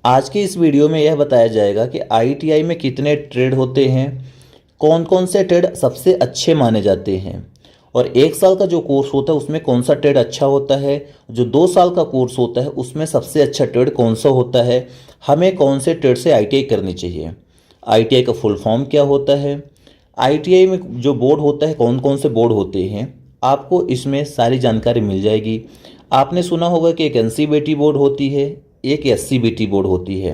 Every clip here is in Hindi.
आज की इस वीडियो में यह बताया जाएगा कि आईटीआई में कितने ट्रेड होते हैं, कौन कौन से ट्रेड सबसे अच्छे माने जाते हैं और 1 साल का जो कोर्स होता है उसमें कौन सा ट्रेड अच्छा होता है, जो 2 साल का कोर्स होता है उसमें सबसे अच्छा ट्रेड कौन सा होता है, हमें कौन से ट्रेड से आईटीआई करनी चाहिए, आईटीआई का फुल फॉर्म क्या होता है, आईटीआई में जो बोर्ड होता है कौन कौन से बोर्ड होते हैं, आपको इसमें सारी जानकारी मिल जाएगी। आपने सुना होगा कि एक एनसीबीटी बोर्ड होती है, एक एससीबीटी बोर्ड होती है।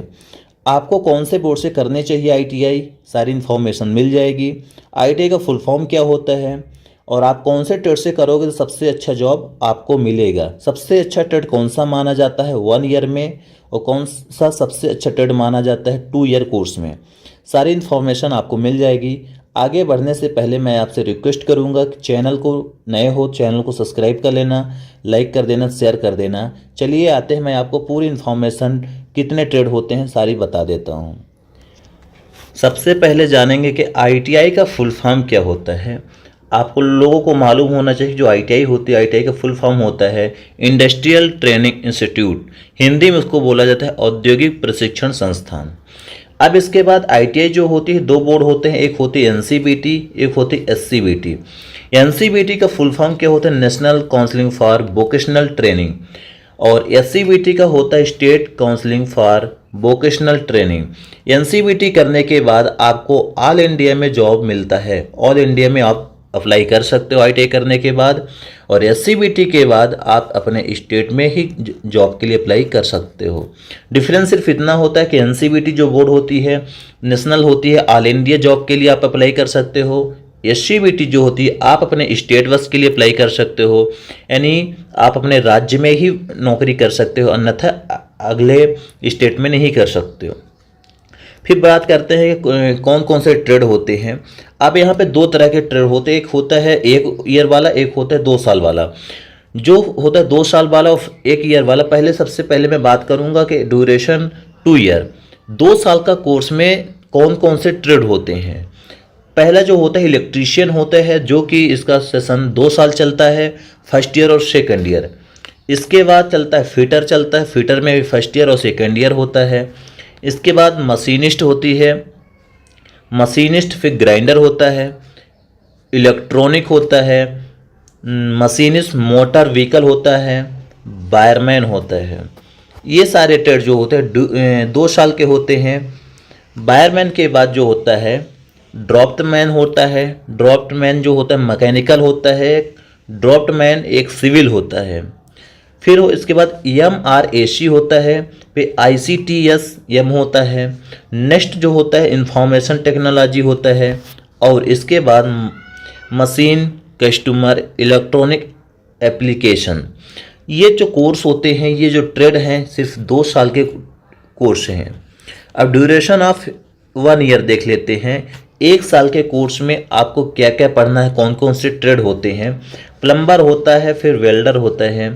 आपको कौन से बोर्ड से करने चाहिए आईटीआई, सारी इन्फॉर्मेशन मिल जाएगी। आईटीआई का फुल फॉर्म क्या होता है और आप कौन से ट्रेड से करोगे तो सबसे अच्छा जॉब आपको मिलेगा। सबसे अच्छा ट्रेड कौन सा माना जाता है 1 ईयर में और कौन सा सबसे अच्छा ट्रेड माना जाता है 2 ईयर कोर्स में, सारी इन्फॉर्मेशन आपको मिल जाएगी। आगे बढ़ने से पहले मैं आपसे रिक्वेस्ट करूंगा कि चैनल को नए हो चैनल को सब्सक्राइब कर लेना, लाइक कर देना, शेयर कर देना। चलिए आते हैं, मैं आपको पूरी इन्फॉर्मेशन कितने ट्रेड होते हैं सारी बता देता हूं। सबसे पहले जानेंगे कि आईटीआई का फुल फॉर्म क्या होता है। आपको लोगों को मालूम होना चाहिए जो आईटीआई होती है, आईटीआई का फुल फॉर्म होता है इंडस्ट्रियल ट्रेनिंग इंस्टीट्यूट, हिंदी में उसको बोला जाता है औद्योगिक प्रशिक्षण संस्थान। अब इसके बाद आईटीआई जो होती है 2 बोर्ड होते हैं, एक होती है एनसीबीटी, एक होती है एससीबीटी। एनसीबीटी का फुल फॉर्म क्या होता है national counselling for vocational training और एससीबीटी का होता है state counselling for vocational training. NCBT करने के बाद आपको ऑल इंडिया में जॉब मिलता है, ऑल इंडिया में आप अप्लाई कर सकते हो आईटीआई करने के बाद। और एससीबीटी के बाद आप अपने स्टेट में ही जॉब के लिए अप्लाई कर सकते हो। डिफरेंस सिर्फ इतना होता है कि एनसीबीटी जो बोर्ड होती है नेशनल होती है, ऑल इंडिया जॉब के लिए आप अप्लाई कर सकते हो। एससीबीटी जो होती है आप अपने स्टेट बस के लिए अप्लाई कर सकते हो, यानी आप अपने राज्य में ही नौकरी कर सकते हो, अन्यथा अगले स्टेट में नहीं कर सकते हो। फिर बात करते हैं कि कौन कौन से ट्रेड होते हैं। अब यहाँ पे 2 तरह के ट्रेड होते हैं, एक होता है 1 ईयर वाला, एक होता है 2 साल वाला। जो होता है 2 साल वाला और 1 ईयर वाला, सबसे पहले मैं बात करूँगा कि ड्यूरेशन 2 ईयर। 2 साल का कोर्स में कौन कौन से ट्रेड होते हैं। पहला जो होता है इलेक्ट्रीशियन होता है, जो कि इसका सेशन 2 साल चलता है, फर्स्ट ईयर और सेकेंड ईयर। इसके बाद चलता है फिटर, चलता है फिटर में भी फर्स्ट ईयर और सेकेंड ईयर होता है। इसके बाद मशीनिस्ट होती है, मशीनिस्ट, फिर ग्राइंडर होता है, इलेक्ट्रॉनिक होता है, मशीनिस्ट मोटर व्हीकल होता है, वायरमैन होता है। ये सारे ट्रेड जो होते हैं 2 साल के होते हैं। वायरमैन के बाद जो होता है ड्रॉफ्टमैन होता है, ड्रॉफ्टमैन जो होता है मैकेनिकल होता है, ड्रॉफ्टमैन एक सिविल होता है। फिर इसके बाद MRAC होता है, फिर ICTS होता है। नेक्स्ट जो होता है इंफॉर्मेशन टेक्नोलॉजी होता है और इसके बाद मशीन कस्टमर इलेक्ट्रॉनिक एप्लीकेशन। ये जो कोर्स होते हैं, ये जो ट्रेड हैं सिर्फ 2 साल के कोर्स हैं। अब ड्यूरेशन ऑफ 1 ईयर देख लेते हैं। 1 साल के कोर्स में आपको क्या क्या पढ़ना है, कौन कौन से ट्रेड होते हैं। प्लम्बर होता है, फिर वेल्डर होता है,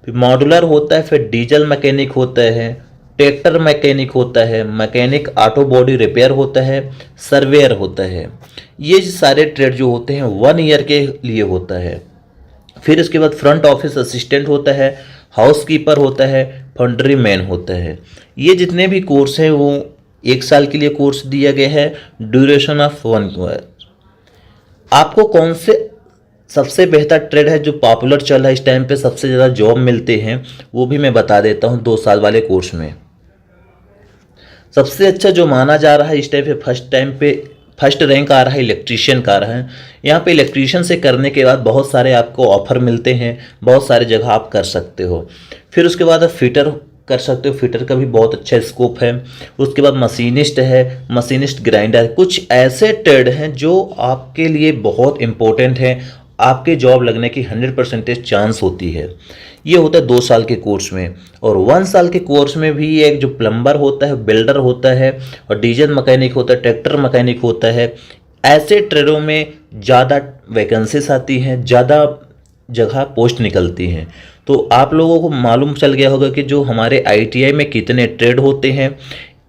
फिर मॉडुलर होता है, फिर डीजल मैकेनिक होता है, ट्रैक्टर मैकेनिक होता है, मैकेनिक ऑटो बॉडी रिपेयर होता है, सर्वेयर होता है। ये सारे ट्रेड जो होते हैं 1 ईयर के लिए होता है। फिर इसके बाद फ्रंट ऑफिस असिस्टेंट होता है, हाउसकीपर होता है, फंड्री मैन होता है। ये जितने भी कोर्स हैं वो 1 साल के लिए कोर्स दिया गया है, ड्यूरेशन ऑफ 1 ईयर। आपको कौन से सबसे बेहतर ट्रेड है जो पॉपुलर चल रहा है इस टाइम पे, सबसे ज़्यादा जॉब मिलते हैं, वो भी मैं बता देता हूँ 2 साल वाले कोर्स में। सबसे अच्छा जो माना जा रहा है इस टाइम पे फर्स्ट रैंक आ रहा है इलेक्ट्रीशियन का आ रहा है। यहाँ पे इलेक्ट्रीशियन से करने के बाद बहुत सारे आपको ऑफर मिलते हैं, बहुत सारे जगह आप कर सकते हो। फिर उसके बाद आप फिटर कर सकते हो, फिटर का भी बहुत अच्छा स्कोप है। उसके बाद मशीनिस्ट है, मशीनिस्ट ग्राइंडर। कुछ ऐसे ट्रेड हैं जो आपके लिए बहुत इंपॉर्टेंट हैं, आपके जॉब लगने की 100% चांस होती है। ये होता है 2 साल के कोर्स में। और 1 साल के कोर्स में भी एक जो प्लम्बर होता है, बिल्डर होता है और डीजल मैकेनिक होता है, ट्रैक्टर मैकेनिक होता है। ऐसे ट्रेडों में ज़्यादा वैकेंसीज आती हैं, ज़्यादा जगह पोस्ट निकलती हैं। तो आप लोगों को मालूम चल गया होगा कि जो हमारे आईटीआई में कितने ट्रेड होते हैं।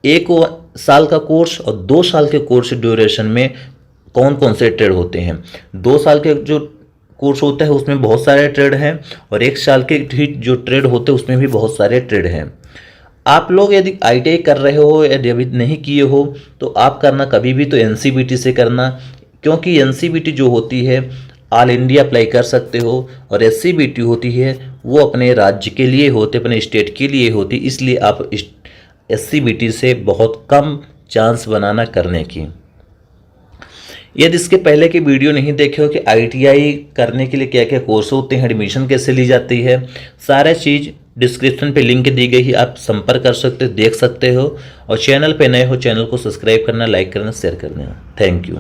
1 साल का कोर्स और 2 साल के कोर्स ड्यूरेशन में कौन कौन से ट्रेड होते हैं। 2 साल के जो कोर्स होता है उसमें बहुत सारे ट्रेड हैं और 1 साल के जो ट्रेड होते हैं उसमें भी बहुत सारे ट्रेड हैं। आप लोग यदि आईटीआई कर रहे हो यदि अभी नहीं किए हो तो आप करना कभी भी तो एनसीबीटी से करना, क्योंकि एनसीबीटी जो होती है ऑल इंडिया अप्लाई कर सकते हो, और एससीबीटी होती है वो अपने राज्य के लिए होते, अपने स्टेट के लिए होती, इसलिए आप एससीबीटी से बहुत कम चांस बनाना करने की। यदि इसके पहले की वीडियो नहीं देखे हो कि आईटीआई करने के लिए क्या क्या कोर्स होते हैं, एडमिशन कैसे ली जाती है, सारा चीज़ डिस्क्रिप्शन पे लिंक दी गई है, आप संपर्क कर सकते हो, देख सकते हो। और चैनल पे नए हो चैनल को सब्सक्राइब करना, लाइक करना, शेयर करना। Thank you.